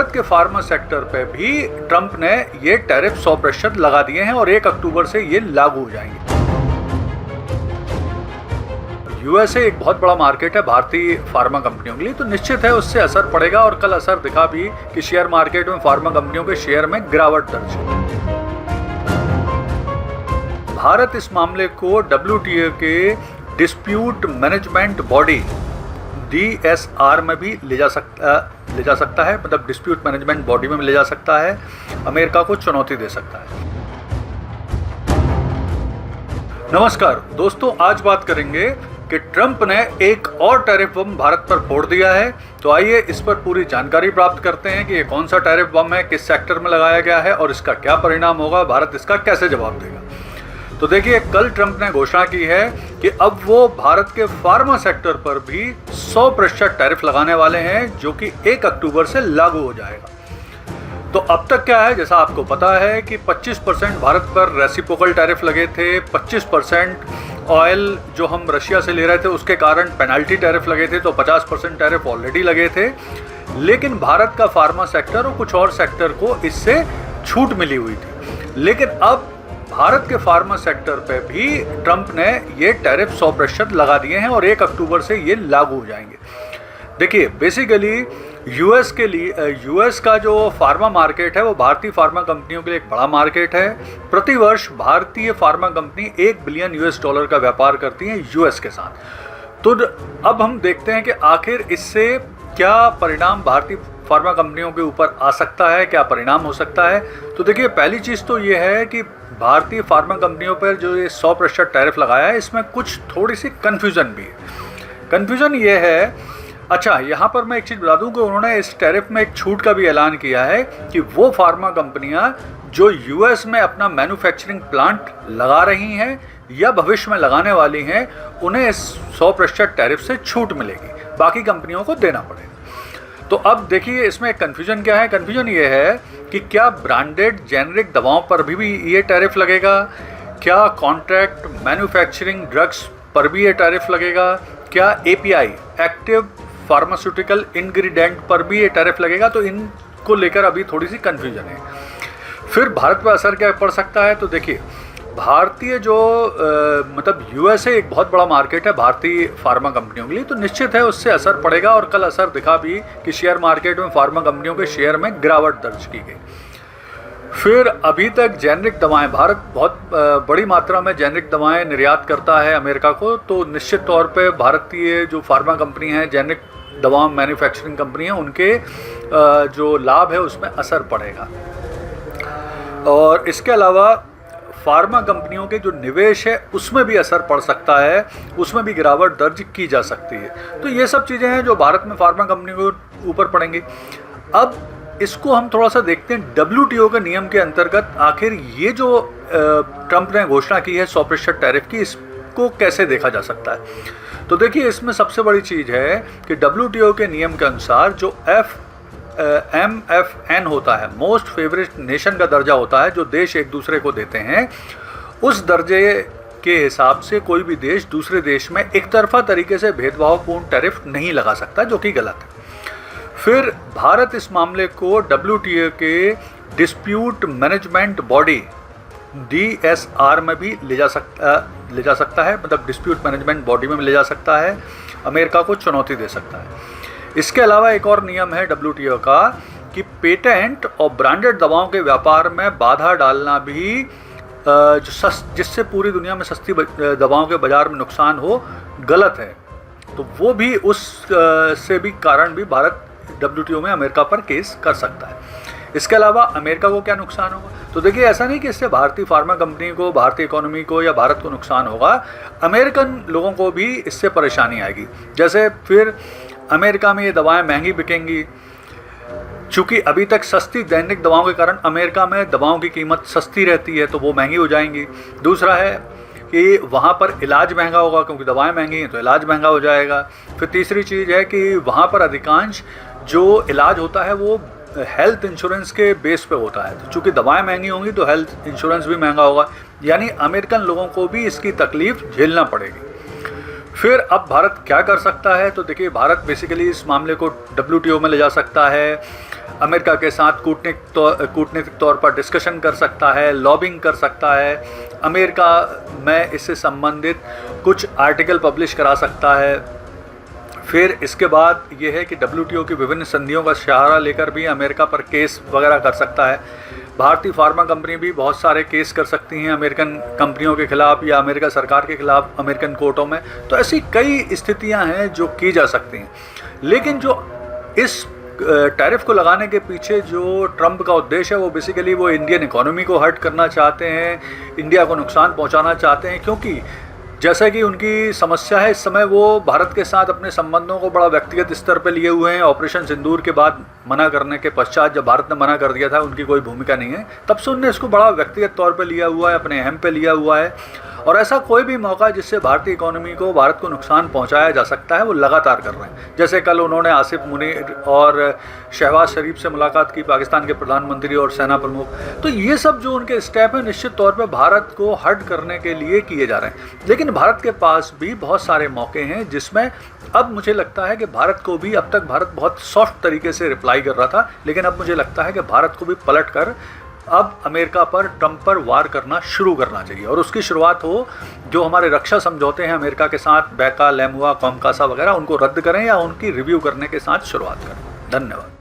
भारत के pharma sector पे भी ट्रंप ने ये टैरिफ 100% लगा दिए हैं और 1 अक्टूबर से ये लागू हो जाएंगे। यूएसए एक बहुत बड़ा मार्केट है भारतीय फार्मा कंपनियों के लिए, तो निश्चित है उससे असर पड़ेगा और कल असर दिखा भी कि शेयर मार्केट में फार्मा कंपनियों के शेयर में गिरावट दर्ज है। भारत इस मामले को WTO के डिस्प्यूट मैनेजमेंट बॉडी DSR में भी ले जा सकता है, मतलब डिस्प्यूट मैनेजमेंट बॉडी में ले जा सकता है, अमेरिका को चुनौती दे सकता है। नमस्कार दोस्तों, आज बात करेंगे कि ट्रंप ने एक और टैरिफ बम भारत पर फोड़ दिया है। तो आइए इस पर पूरी जानकारी प्राप्त करते हैं कि ये कौन सा टैरिफ बम है, किस सेक्टर में लगाया गया है और इसका क्या परिणाम होगा, भारत इसका कैसे जवाब देगा। तो देखिए, कल ट्रंप ने घोषणा की है कि अब वो भारत के फार्मा सेक्टर पर भी 100% टैरिफ लगाने वाले हैं, जो कि 1 अक्टूबर से लागू हो जाएगा। तो अब तक क्या है, जैसा आपको पता है कि 25% भारत पर रेसिप्रोकल टैरिफ लगे थे, 25% ऑयल जो हम रशिया से ले रहे थे उसके कारण पेनल्टी टैरिफ लगे थे, तो 50% टैरिफ ऑलरेडी लगे थे। लेकिन भारत का फार्मा सेक्टर और कुछ और सेक्टर को इससे छूट मिली हुई थी। लेकिन अब भारत के फार्मा सेक्टर पे भी ट्रंप ने ये टैरिफ 100% लगा दिए हैं और 1 अक्टूबर से ये लागू हो जाएंगे। देखिए, बेसिकली यूएस का जो फार्मा मार्केट है वो भारतीय फार्मा कंपनियों के लिए एक बड़ा मार्केट है। प्रतिवर्ष भारतीय फार्मा कंपनी $1 बिलियन का व्यापार करती है यूएस के साथ। तो अब हम देखते हैं कि आखिर इससे क्या परिणाम भारतीय फार्मा कंपनियों के ऊपर आ सकता है, क्या परिणाम हो सकता है। तो देखिए, पहली चीज़ तो ये है कि भारतीय फार्मा कंपनियों पर जो ये 100% टैरिफ लगाया है, इसमें कुछ थोड़ी सी कन्फ्यूज़न भी है। कन्फ्यूज़न ये है, अच्छा यहाँ पर मैं एक चीज़ बता दूं कि उन्होंने इस टैरिफ में एक छूट का भी ऐलान किया है कि वो फार्मा कंपनियां जो यूएस में अपना मैन्युफैक्चरिंग प्लांट लगा रही हैं या भविष्य में लगाने वाली हैं, उन्हें इस 100% टैरिफ से छूट मिलेगी, बाकी कंपनियों को देना पड़ेगा। तो अब देखिए, इसमें एक कन्फ्यूजन क्या है। कन्फ्यूजन ये है कि क्या ब्रांडेड जेनरिक दवाओं पर भी ये टैरिफ लगेगा, क्या कॉन्ट्रैक्ट मैन्युफैक्चरिंग ड्रग्स पर भी ये टैरिफ लगेगा, क्या API एक्टिव फार्मास्यूटिकल इंग्रेडिएंट पर भी ये टैरिफ लगेगा। तो इनको लेकर अभी थोड़ी सी कन्फ्यूजन है। फिर भारत पर असर क्या पड़ सकता है। तो देखिए, भारतीय जो मतलब यूएसए एक बहुत बड़ा मार्केट है भारतीय फार्मा कंपनियों के लिए, तो निश्चित है उससे असर पड़ेगा और कल असर दिखा भी कि शेयर मार्केट में फार्मा कंपनियों के शेयर में गिरावट दर्ज की गई। फिर अभी तक जेनरिक दवाएं, भारत बहुत बड़ी मात्रा में जेनरिक दवाएं निर्यात करता है अमेरिका को, तो निश्चित तौर पे भारतीय जो फार्मा कंपनी है, जेनरिक दवा मैन्युफैक्चरिंग कंपनी है, उनके जो लाभ है उसमें असर पड़ेगा। और इसके अलावा फार्मा कंपनियों के जो निवेश है उसमें भी असर पड़ सकता है, उसमें भी गिरावट दर्ज की जा सकती है। तो ये सब चीज़ें हैं जो भारत में फार्मा कंपनियों के ऊपर पड़ेंगी। अब इसको हम थोड़ा सा देखते हैं WTO के नियम के अंतर्गत आखिर ये जो ट्रंप ने घोषणा की है 100% टैरिफ की, इसको कैसे देखा जा सकता है। तो देखिए, इसमें सबसे बड़ी चीज़ है कि WTO के नियम के अनुसार जो MFN होता है, मोस्ट फेवरेट नेशन का दर्जा होता है, जो देश एक दूसरे को देते हैं, उस दर्जे के हिसाब से कोई भी देश दूसरे देश में एक तरफा तरीके से भेदभावपूर्ण टैरिफ नहीं लगा सकता, जो कि गलत है। फिर भारत इस मामले को WTO के डिस्प्यूट मैनेजमेंट बॉडी DSR में भी ले जा सकता है, मतलब डिस्प्यूट मैनेजमेंट बॉडी में ले जा सकता है, अमेरिका को चुनौती दे सकता है। इसके अलावा एक और नियम है WTO का कि पेटेंट और ब्रांडेड दवाओं के व्यापार में बाधा डालना भी जिससे पूरी दुनिया में सस्ती दवाओं के बाजार में नुकसान हो, गलत है। तो वो भी उस से भी कारण भी भारत WTO में अमेरिका पर केस कर सकता है। इसके अलावा अमेरिका को क्या नुकसान होगा। तो देखिए, ऐसा नहीं कि इससे भारतीय फार्मा कंपनी को, भारतीय इकोनॉमी को या भारत को नुकसान होगा, अमेरिकन लोगों को भी इससे परेशानी आएगी। जैसे फिर अमेरिका में ये दवाएं महंगी बिकेंगी, चूँकि अभी तक सस्ती दैनिक दवाओं के कारण अमेरिका में दवाओं की कीमत सस्ती रहती है, तो वो महंगी हो जाएंगी। दूसरा है कि वहाँ पर इलाज महंगा होगा, क्योंकि दवाएं महंगी हैं तो इलाज महंगा हो जाएगा। फिर तीसरी चीज़ है कि वहाँ पर अधिकांश जो इलाज होता है वो हेल्थ इंश्योरेंस के बेस पे होता है, तो चूँकि दवाएं महंगी होंगी तो हेल्थ इंश्योरेंस भी महंगा होगा, यानी अमेरिकन लोगों को भी इसकी तकलीफ झेलना पड़ेगी। फिर अब भारत क्या कर सकता है? तो देखिए, भारत बेसिकली इस मामले को WTO में ले जा सकता है, अमेरिका के साथ कूटनीतिक तौर पर डिस्कशन कर सकता है, लॉबिंग कर सकता है, अमेरिका में इससे संबंधित कुछ आर्टिकल पब्लिश करा सकता है। फिर इसके बाद ये है कि WTO की विभिन्न संधियों का सहारा लेकर भी अमेरिका पर केस वगैरह कर सकता है। भारतीय फार्मा कंपनी भी बहुत सारे केस कर सकती हैं अमेरिकन कंपनियों के खिलाफ या अमेरिका सरकार के खिलाफ अमेरिकन कोर्टों में। तो ऐसी कई स्थितियां हैं जो की जा सकती हैं। लेकिन जो इस टैरिफ को लगाने के पीछे जो ट्रंप का उद्देश्य है वो बेसिकली वो इंडियन इकोनॉमी को हर्ट करना चाहते हैं, इंडिया को नुकसान पहुंचाना चाहते हैं, क्योंकि जैसा कि उनकी समस्या है इस समय वो भारत के साथ अपने संबंधों को बड़ा व्यक्तिगत स्तर पर लिए हुए हैं। ऑपरेशन सिंदूर के बाद मना करने के पश्चात जब भारत ने मना कर दिया था, उनकी कोई भूमिका नहीं है, तब से उनने इसको बड़ा व्यक्तिगत तौर पर लिया हुआ है, अपने अहम पे लिया हुआ है। और ऐसा कोई भी मौका जिससे भारतीय इकोनॉमी को, भारत को नुकसान पहुंचाया जा सकता है वो लगातार कर रहे हैं। जैसे कल उन्होंने आसिफ मुनीर और शहबाज शरीफ से मुलाकात की, पाकिस्तान के प्रधानमंत्री और सेना प्रमुख। तो ये सब जो उनके स्टेप हैं निश्चित तौर पे भारत को हर्ट करने के लिए किए जा रहे हैं। लेकिन भारत के पास भी बहुत सारे मौके हैं जिसमें अब मुझे लगता है कि भारत को भी, अब तक भारत बहुत सॉफ्ट तरीके से रिप्लाई कर रहा था, लेकिन अब मुझे लगता है कि भारत को भी पलट कर अब अमेरिका पर, ट्रंप पर वार करना शुरू करना चाहिए। और उसकी शुरुआत हो, जो हमारे रक्षा समझौते हैं अमेरिका के साथ, बैका, लेमुआ, कॉमकासा वगैरह, उनको रद्द करें या उनकी रिव्यू करने के साथ शुरुआत करें। धन्यवाद।